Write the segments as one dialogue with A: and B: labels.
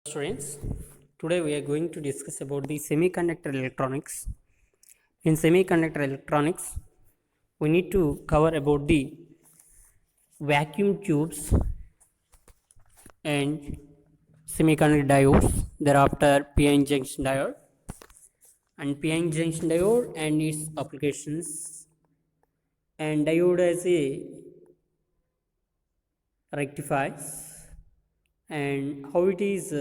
A: Students, today we are going to discuss about the semiconductor electronics. In semiconductor electronics, we need to cover about the vacuum tubes and semiconductor diodes, thereafter p-n junction diode and p-n junction diode and its applications, and diode as a rectifies and how it is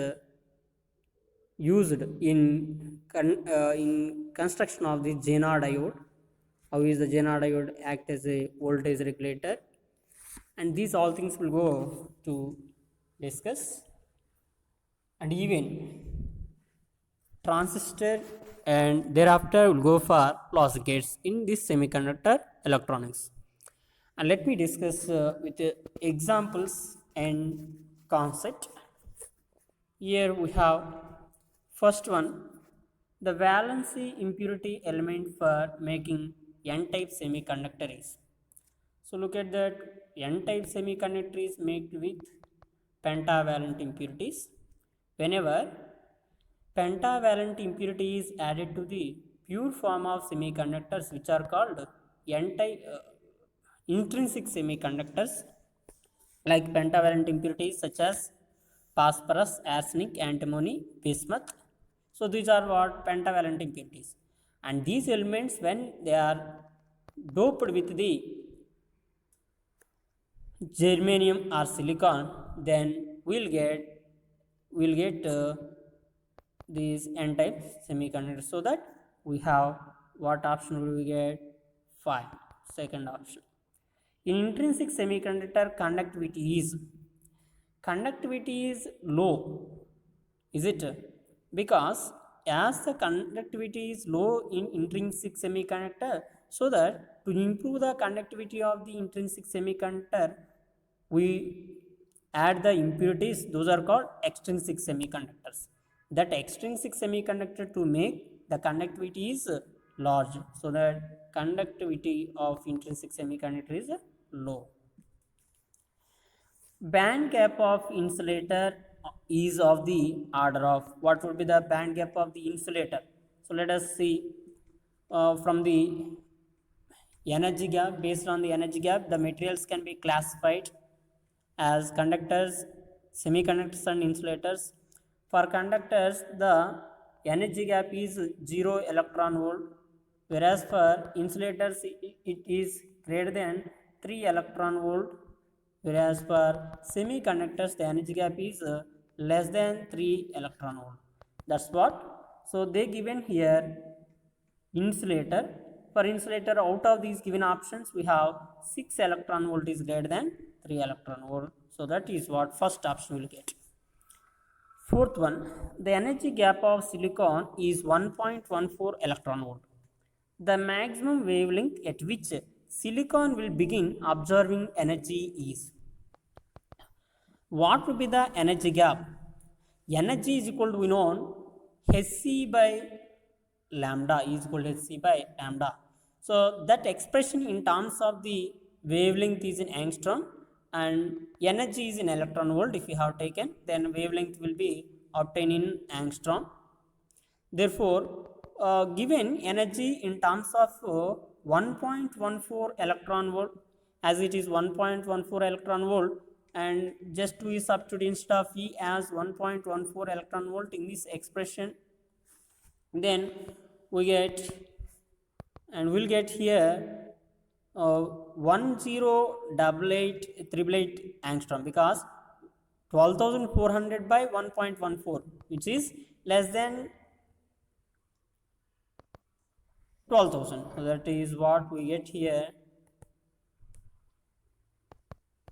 A: used in construction of the Zener diode. How is the Zener diode act as a voltage regulator, and these all things will go to discuss, and even transistor, and thereafter will go for logic gates in this semiconductor electronics. And let me discuss with examples and concept. Here we have first one, the valency impurity element for making n-type semiconductor is. So look at that, n-type semiconductor is made with pentavalent impurities. Whenever pentavalent impurity is added to the pure form of semiconductors, which are called n-type intrinsic semiconductors, like pentavalent impurities such as phosphorus, arsenic, antimony, bismuth. So these are what pentavalent impurities, and these elements, when they are doped with the germanium or silicon, then we'll get these n-type semiconductors. So that we have what option will we get? 5. Second option. In intrinsic semiconductor, conductivity is low, is it? Because as the conductivity is low in intrinsic semiconductor, so that to improve the conductivity of the intrinsic semiconductor, we add the impurities. Those are called extrinsic semiconductors. That extrinsic semiconductor to make the conductivity is large, so that conductivity of intrinsic semiconductor is low. Band gap of insulator is of the order of, what would be the band gap of the insulator? So let us see from the energy gap. Based on the energy gap, the materials can be classified as conductors, semiconductors and insulators. For conductors, the energy gap is 0 electron volt, whereas for insulators it is greater than 3 electron volt, whereas for semiconductors the energy gap is less than 3 electron volt. That's what. So they given here insulator. For insulator, out of these given options, we have 6 electron volt is greater than 3 electron volt. So that is what first option will get. Fourth one, the energy gap of silicon is 1.14 electron volt. The maximum wavelength at which silicon will begin absorbing energy is. What will be the energy gap? Energy is equal to, we know, Hc by lambda is equal to Hc by lambda. So that expression in terms of the wavelength is in angstrom and energy is in electron volt. If you have taken, then wavelength will be obtained in angstrom. Therefore, given energy in terms of 1.14 electron volt, as it is 1.14 electron volt, and just we substitute instead of E as 1.14 electron volt in this expression, then we get, and we'll get here 108888 angstrom, because 12,400 by 1.14, which is less than 12,000. So that is what we get here.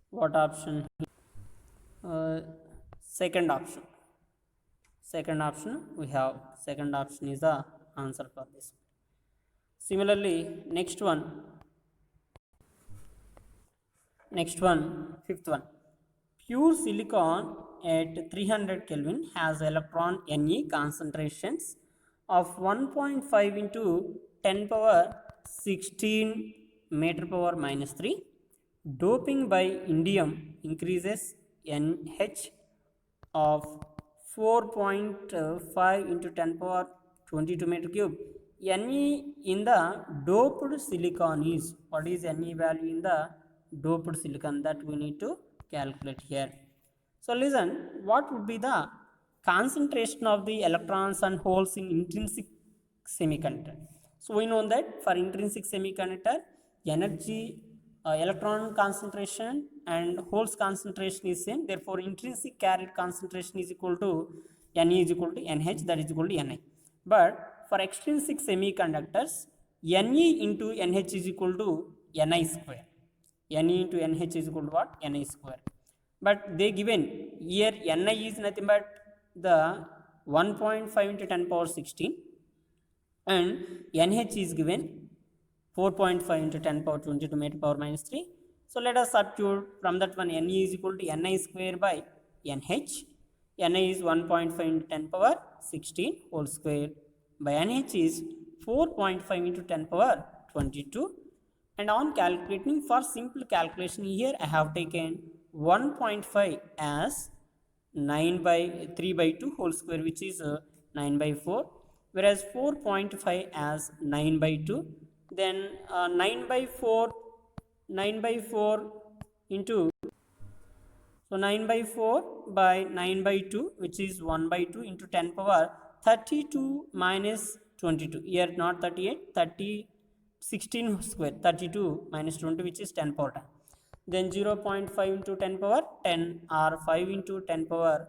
A: What option? Second option. Second option we have. Second option is the answer for this. Similarly, next one, fifth one. Pure silicon at 300 Kelvin has electron Ne concentrations of 1.5 into 10 power 16 meter power minus 3. Doping by indium increases NH of 4.5 into 10 power 22 meter cube. Ne in the doped silicon is, what is Ne value in the doped silicon, that we need to calculate here. So listen, what would be the concentration of the electrons and holes in intrinsic semiconductor? So we know that for intrinsic semiconductor, energy, electron concentration and holes concentration is same. Therefore intrinsic carrier concentration is equal to Ne is equal to Nh, that is equal to Ni. But for extrinsic semiconductors, Ne into Nh is equal to Ni square. Ne into Nh is equal to what? Ni square. But they given here Ni is nothing but the 1.5 into 10 power 16, and Nh is given 4.5 into 10 power 22 meter power minus 3. So let us substitute from that one. Ne is equal to Ni square by Nh. Ni is 1.5 into 10 power 16 whole square by Nh is 4.5 into 10 power 22. And on calculating, for simple calculation, here I have taken 1.5 as 9 by 3 by 2 whole square, which is 9 by 4, whereas 4.5 as 9 by 2, then 9 by 4 into, so 9 by 4 by 9 by 2, which is 1 by 2 into 10 power 32 minus 22, here not 38, 16 square, 32 minus 20, which is 10 power 10. Then 0.5 into 10 power 10 or 5 into 10 power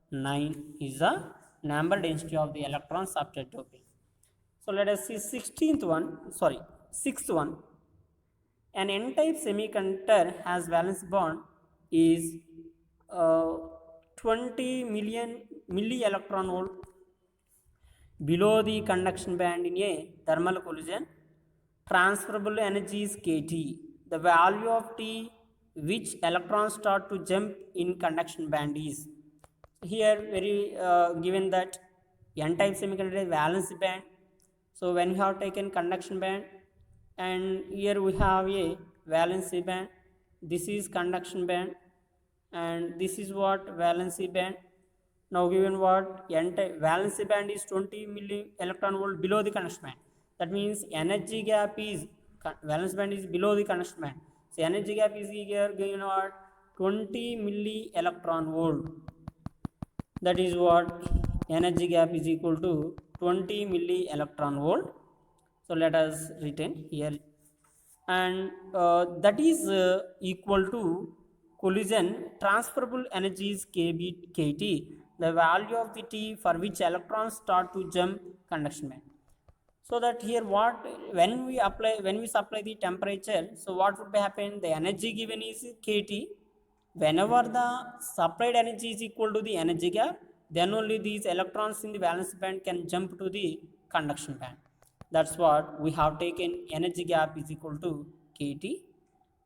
A: 9 is the number density of the electrons after doping. So let us see 6th one. An n-type semiconductor has valence bond is 20 million milli electron volt below the conduction band in a thermal collision. Transferable energy is kT. The value of T which electrons start to jump in conduction band is, here very given that n-type semiconductor is valence band. So when you have taken conduction band, and here we have a valency band, this is conduction band, and this is what valency band. Now given what n-type valency band is 20 milli electron volt below the conduction band, that means energy gap is, valence band is below the conduction band, so energy gap is here given what 20 milli electron volt, that is what energy gap is equal to 20 milli electron volt. So let us retain here, and that is equal to collision transferable energy is kT, the value of the T for which electrons start to jump conduction band. So that here what, when we supply the temperature, so what would happen, the energy given is kT. Whenever the supplied energy is equal to the energy gap, then only these electrons in the valence band can jump to the conduction band. That's what we have taken, energy gap is equal to kT,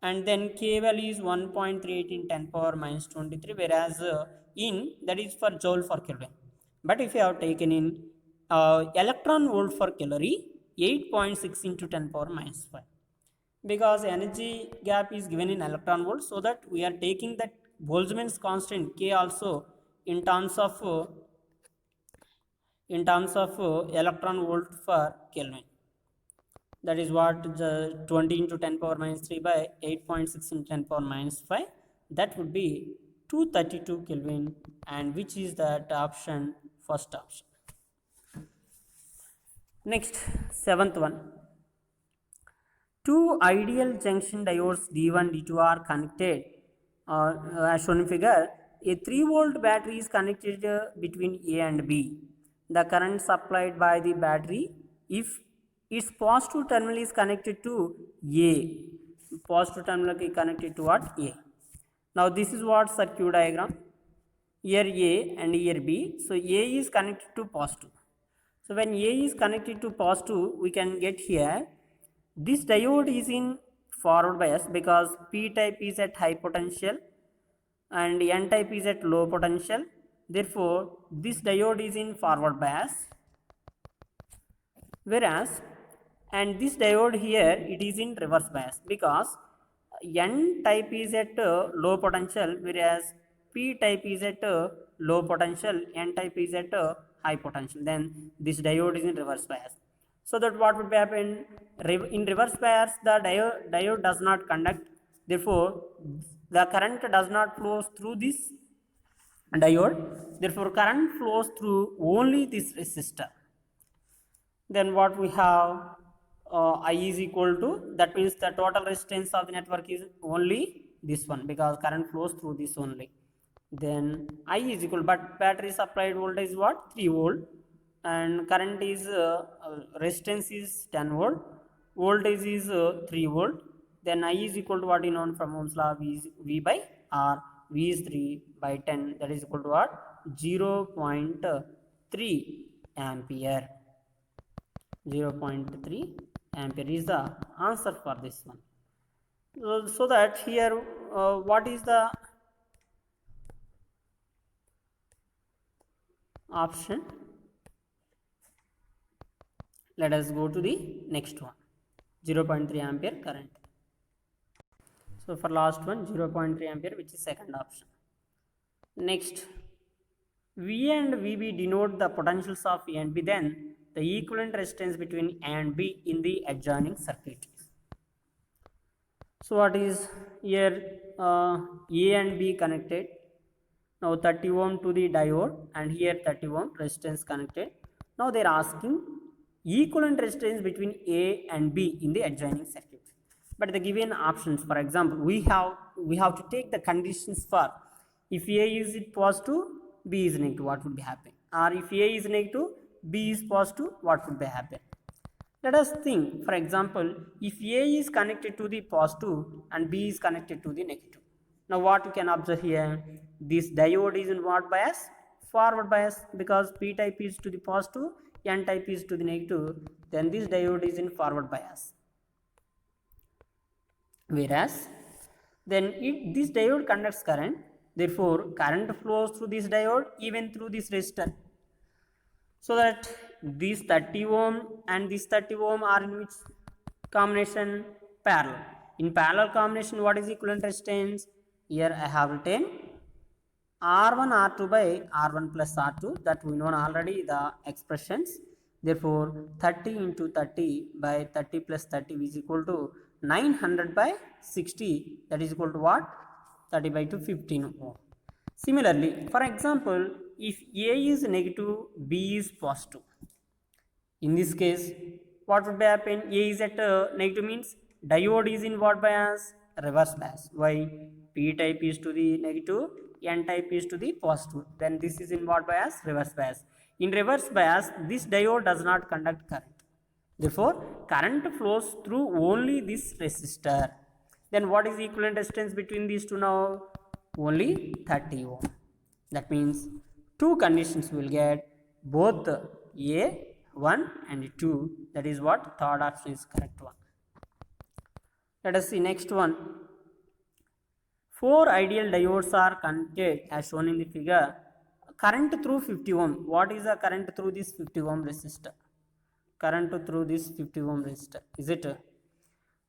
A: and then K value is 1.38 in 10 power minus 23, whereas in, that is for joule for Kelvin. But if you have taken in electron volt for calorie, 8.6 into 10 power minus 5, because energy gap is given in electron volt, so that we are taking that Boltzmann's constant K also in terms of electron volt for Kelvin. That is what the 20 into 10 power minus 3 by 8.6 into 10 power minus 5, that would be 232 Kelvin, and which is that option, first option. Next, 7th one. Two ideal junction diodes D1 D2 are connected, as shown in figure. A 3 volt battery is connected between A and B. The current supplied by the battery, if its positive terminal is connected to A, positive terminal is connected to what? A. Now this is what circuit diagram, here A and here B. So A is connected to positive. So when A is connected to positive, we can get here, this diode is in forward bias because P type is at high potential and N type is at low potential. Therefore this diode is in forward bias, whereas, and this diode here, it is in reverse bias because N type is at low potential, whereas P type is at low potential, N type is at high potential, then this diode is in reverse bias. So that what would happen, in reverse bias the diode does not conduct, therefore the current does not flow through this diode, therefore current flows through only this resistor. Then what we have, I is equal to, that means the total resistance of the network is only this one because current flows through this only. Then I is equal, but battery supplied voltage is what, 3 volt, and current is resistance is 10 volt, voltage is 3 volt. Then I is equal to what, you know from Ohm's law, V by R, V is 3 by 10, that is equal to what, 0.3 ampere. 0.3 ampere is the answer for this one. So that here what is the option? Let us go to the next one, 0.3 ampere current. So for last one, 0.3 ampere, which is second option. Next, V and VB denote the potentials of A and B, then the equivalent resistance between A and B in the adjoining circuit. So what is here, A and B connected, now 30 ohm to the diode and here 30 ohm resistance connected. Now they are asking equivalent resistance between A and B in the adjoining circuit. But the given options, for example, we have to take the conditions for, if A is positive, B is negative, what would be happening? Or if A is negative, B is positive, what would be happen? Let us think, for example, if A is connected to the positive and B is connected to the negative. Now what you can observe here, this diode is in what bias? Forward bias, because P type is to the positive, N type is to the negative, then this diode is in forward bias. Whereas then this diode conducts current, therefore current flows through this diode even through this resistor. So that this 30 ohm and this 30 ohm are in which combination? Parallel. In parallel combination, what is equivalent resistance? Here I have written R1 R2 by R1 plus R2, that we know already the expressions. Therefore 30 into 30 by 30 plus 30 is equal to 900 by 60, that is equal to what? 30 by 2, 15 ohm. Similarly, for example, if A is negative, B is positive, in this case what would happen? A is at negative means diode is in what bias? Reverse bias. Why? P type is to the negative, N type is to the positive, then this is in what bias? Reverse bias. In reverse bias, this diode does not conduct current, therefore current flows through only this resistor. Then what is the equivalent resistance between these two now? Only 30 ohm. That means two conditions we will get, both A1 and 2, that is what, third option is correct one. Let us see next one. 4 ideal diodes are connected as shown in the figure. Current through 50 ohm. What is the current through this 50 ohm resistor? Current through this 50 ohm resistor, is it?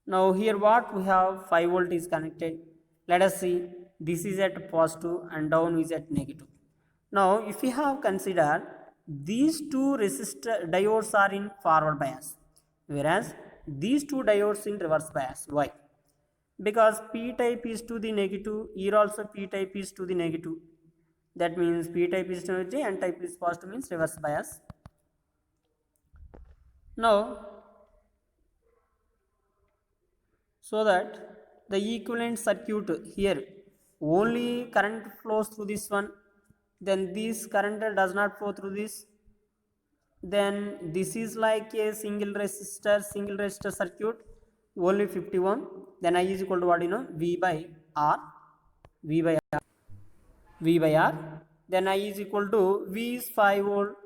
A: Now here what we have, 5 volt is connected. Let us see, this is at positive and down is at negative. Now if we have considered these two resistor diodes are in forward bias, whereas these two diodes in reverse bias. Why? Because P type is to the negative, here also P type is to the negative, that means P type is to negative, N type is positive, means reverse bias. Now so that the equivalent circuit here, only current flows through this one, then this current does not flow through this, then this is like a single resistor circuit, only 50 ohm, then I is equal to what, V by R, then I is equal to V is 5 volt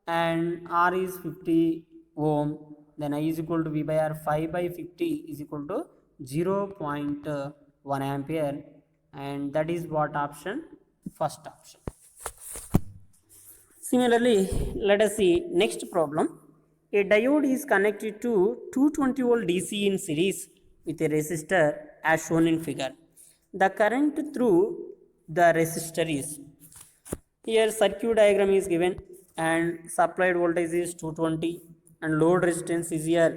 A: and R is 50 ohm, then I is equal to V by R, 5 by 50 is equal to 0.1 ampere, and that is what option? First option. Similarly, let us see next problem. A diode is connected to 220 volt DC in series with a resistor as shown in figure. The current through the resistor is, Here circuit diagram is given and supplied voltage is 220 and load resistance is here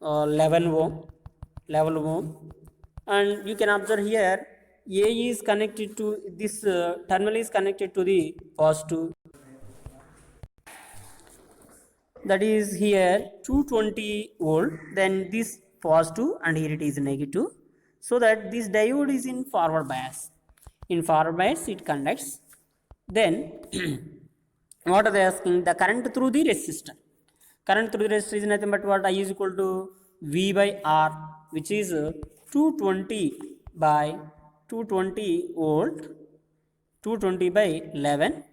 A: 11 ohm, and you can observe here A is connected to this terminal is connected to the positive, that is here 220 volt, then this positive and here it is negative, so that this diode is in forward bias. In forward bias it conducts. Then what are they asking? The current through the resistor. Current through the resistor is nothing but what? I is equal to V by R, which is 220 by 220 volt, 220 by 11,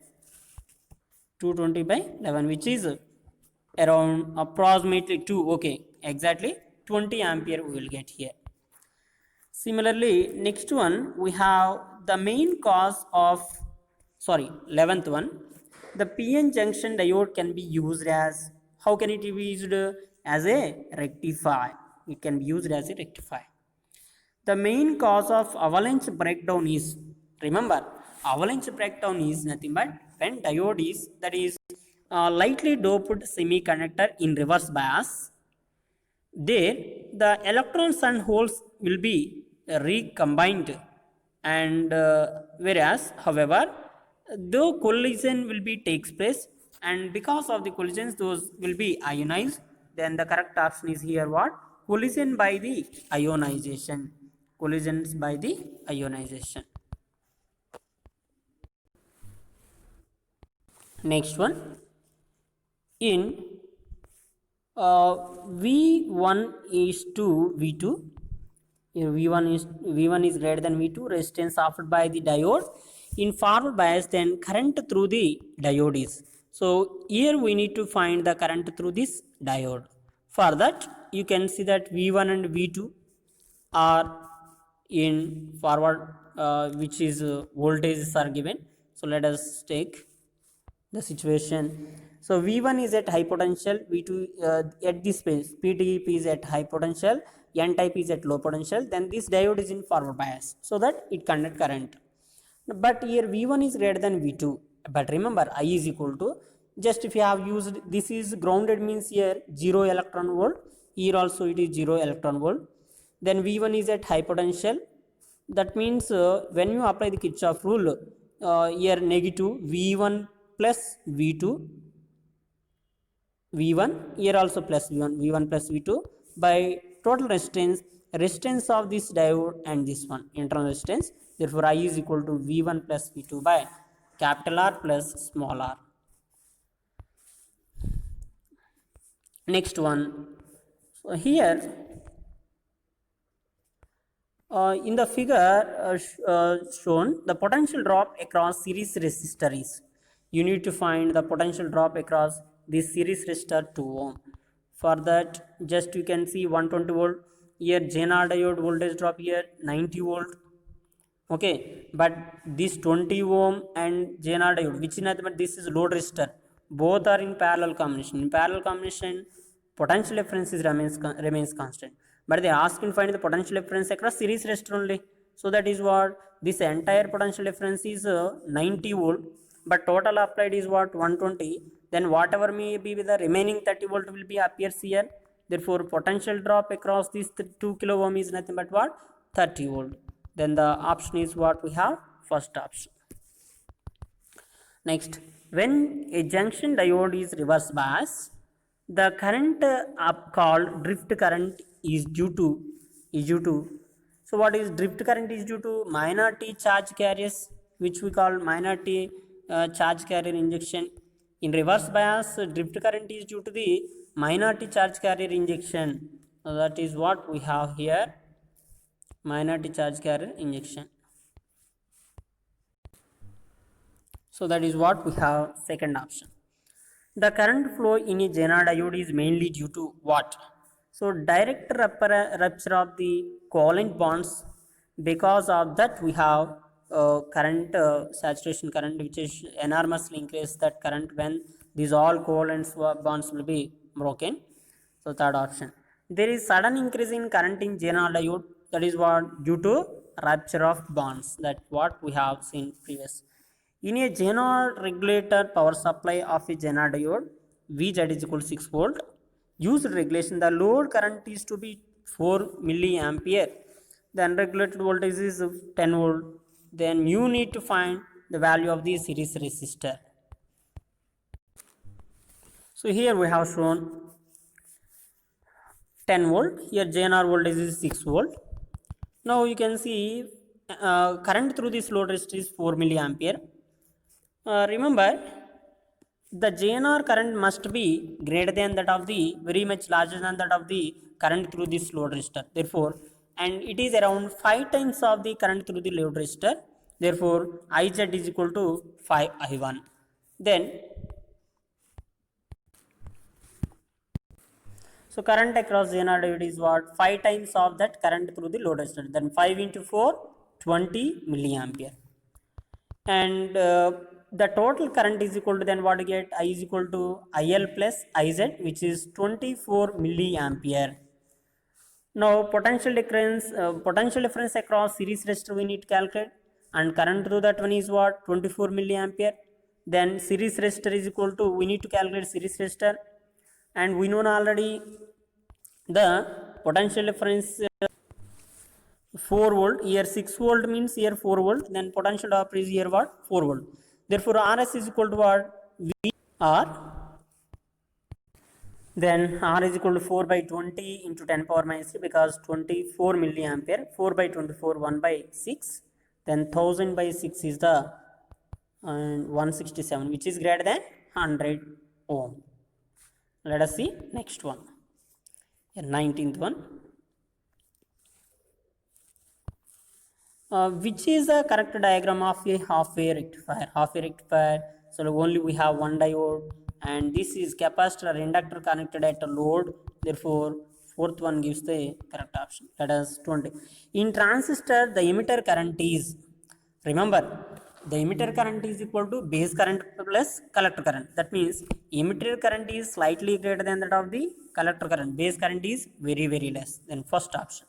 A: 220 by 11, which is around approximately 2, okay, exactly 20 ampere we will get here. Similarly, next one we have the main cause of, 11th one, the PN junction diode can be used as, how can it be used? As a rectifier. It can be used as a rectifier. The main cause of avalanche breakdown is, remember, avalanche breakdown is nothing but when diode is, that is lightly doped semiconductor in reverse bias. There the electrons and holes will be recombined, and whereas however the collision will be takes place, and because of the collisions those will be ionized, then the correct option is here what? Collision by the ionization. Collisions by the ionization. Next one, in V1 is to V2. Here V1 is greater than V2. Resistance offered by the diode in forward bias, then current through the diode is. So here we need to find the current through this diode. For that you can see that V1 and V2 are in forward, which is voltages are given. So let us take the situation. So V1 is at high potential, V2 at this space, PTP is at high potential, N type is at low potential, then this diode is in forward bias so that it conduct current. But here V1 is greater than V2, but remember I is equal to, just if you have used, this is grounded means here 0 electron volt, here also it is 0 electron volt, then V1 is at high potential, that means when you apply the Kirchhoff rule, here negative V1 plus V2, V1 here also plus V1, V1 plus V2 by total resistance of this diode and this one internal resistance. Therefore I is equal to V1 plus V2 by capital R plus small r. Next one, so here in the figure shown, the potential drop across series resistor is, you need to find the potential drop across this series resistor 2 ohm. For that just you can see 120 volt, here Zener diode voltage drop here 90 volt, okay, but this 20 ohm and Zener diode, which is nothing but this is load resistor, both are in parallel combination. In parallel combination potential difference is remains constant, but they ask to find the potential difference across series resistor only. So that is what, this entire potential difference is 90 volt, but total applied is what? 120. Then whatever may be with the remaining 30 volt will be appears here. Therefore potential drop across this 2 kilo ohm is nothing but what? 30 volt. Then the option is what we have? First option. Next, when a junction diode is reverse bias, the current called drift current is due to, so what is drift current? Is due to minority charge carriers, which we call minority charge carrier injection. In reverse bias, drift current is due to the minority charge carrier injection. That is what we have here, minority charge carrier injection. So that is what we have, second option. The current flow in a Zener diode is mainly due to what? So direct rupture of the covalent bonds. Because of that we have current, saturation current, which is enormously increase that current when these all covalent bonds will be broken. So third option. There is sudden increase in current in Zener diode, that is what? Due to rupture of bonds, that what we have seen previous. In a Zener regulator power supply of a Zener diode, VZ is equal to 6 volt. Used regulation, the load current is to be 4 milliampere. The unregulated voltage is 10 volt. Then you need to find the value of the series resistor. So here we have shown 10 volt. Here Zener voltage is 6 volt. Now you can see current through this load resistor is 4 milliampere. Remember, the GNR current must be greater than that of the, very much larger than that of the current through this load resistor. Therefore, and it is around 5 times of the current through the load resistor. Therefore, IZ is equal to 5I1. Then, so current across GNR diode is what? 5 times of that current through the load resistor. Then 5 into 4, 20 milliampere. And the total current is equal to, then what you get? I is equal to IL plus IZ, which is 24 milliampere. Now potential difference across series resistor we need to calculate, and current through that one is what? 24 milliampere. Then series resistor is equal to, we need to calculate series resistor, and we know already the potential difference 4 volt. Here 6 volt means here 4 volt. Then potential drop is here what? 4 volt. Therefore RS is equal to what? VR. Then R is equal to 4 by 20 into 10 power minus 3, because 24 milliampere. 4 by 24, 1 by 6. Then 1000 by 6 is the 167, which is greater than 100 ohm. Let us see next one. Here 19th one. Which is the correct diagram of a half-wave rectifier? Half-wave rectifier, so only we have one diode, and this is capacitor or inductor connected at a load. Therefore, fourth one gives the correct option. That is 20. In transistor, the emitter current is, remember, the emitter current is equal to base current plus collector current. That means emitter current is slightly greater than that of the collector current. Base current is very, very less. Then first option.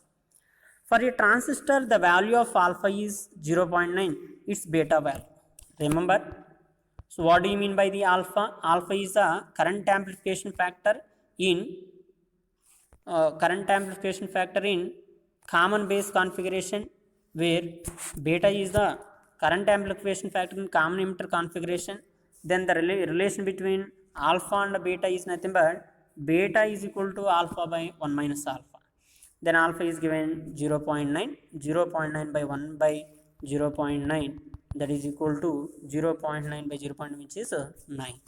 A: For a transistor, the value of alpha is 0.9, its beta value. Remember? So what do you mean by the alpha? Alpha is the current amplification factor in common base configuration, where beta is the current amplification factor in common emitter configuration. Then the relation between alpha and beta is nothing but beta is equal to alpha by 1 minus alpha. Then alpha is given 0.9, 0.9 by 1 by 0.9, that is equal to 0.9 by 0.9, which is 9.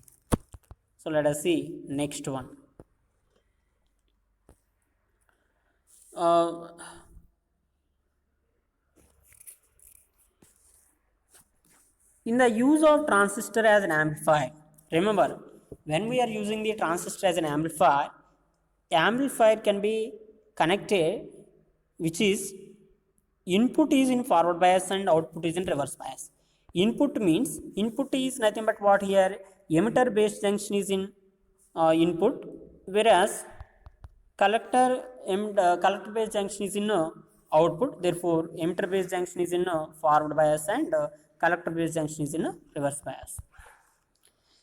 A: So let us see next one. In the use of transistor as an amplifier, remember, when we are using the transistor as an amplifier, can be connected, which is input is in forward bias and output is in reverse bias. Input means, input is nothing but what here? Emitter base junction is in input, whereas collector base junction is in output. Therefore emitter base junction is in forward bias and collector base junction is in reverse bias.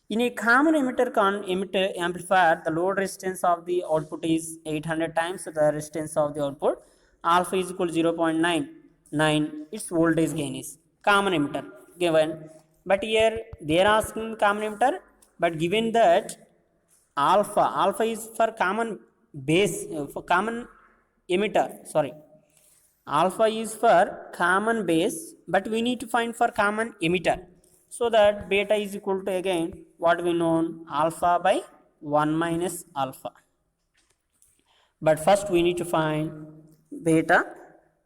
A: In a common emitter amplifier, the load resistance of the output is 800 times the resistance of the output. Alpha is equal to 0.99. Its voltage gain is common emitter given. But here they are asking common emitter, but given that alpha is for common base, for common emitter, sorry. Alpha is for common base, but we need to find for common emitter. So that beta is equal to, again, what we know, alpha by 1 minus alpha. But first we need to find beta.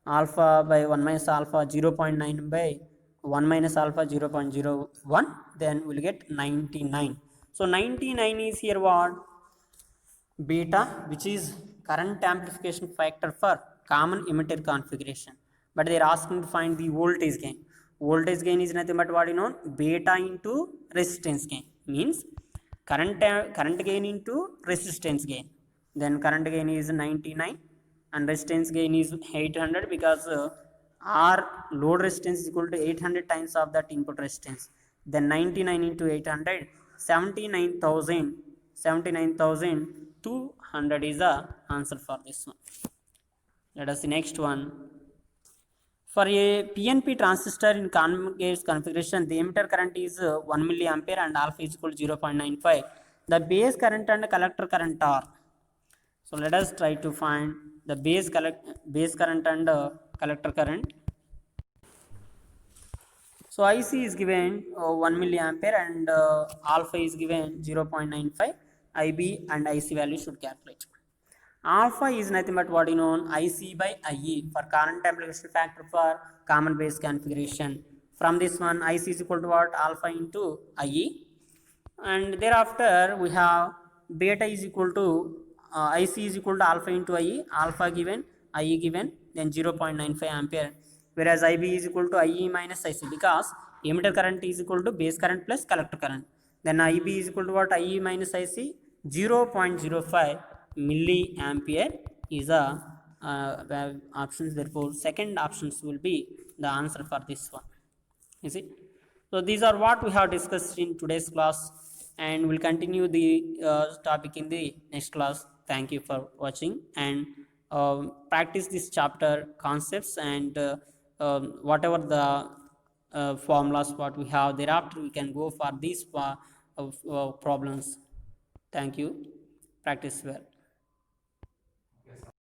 A: Alpha by 1 minus alpha, 0.9 by 1 minus alpha, 0.01. Then we'll get 99. So 99 is here what? Beta, which is current amplification factor for common emitter configuration. But they are asking to find the voltage gain. Voltage gain is nothing but what you know? Beta into resistance gain. Means current gain into resistance gain. Then current gain is 99 and resistance gain is 800, because R load resistance is equal to 800 times of that input resistance. then 99 into 800, 79,200 is the answer for this one. Let us see next one. For a PNP transistor in common gate configuration, the emitter current is 1 milliampere and alpha is equal to 0.95. The base current and collector current are. So let us try to find the base current and collector current. So IC is given 1 milliampere and alpha is given 0.95. IB and IC value should calculate. Alpha is nothing but what you know IC by IE for current amplification factor for common base configuration. From this one, IC is equal to what? Alpha into IE. And thereafter we have beta is equal to IC is equal to alpha into IE, alpha given, IE given, then 0.95 ampere, whereas IB is equal to IE minus IC because emitter current is equal to base current plus collector current. Then IB is equal to what? IE minus IC, 0.05 milliampere is a options. Therefore, second options will be the answer for this one. Is it? So these are what we have discussed in today's class, and we'll continue the topic in the next class. Thank you for watching, and practice this chapter concepts and whatever the formulas what we have. Thereafter we can go for these problems. Thank you. Practice well.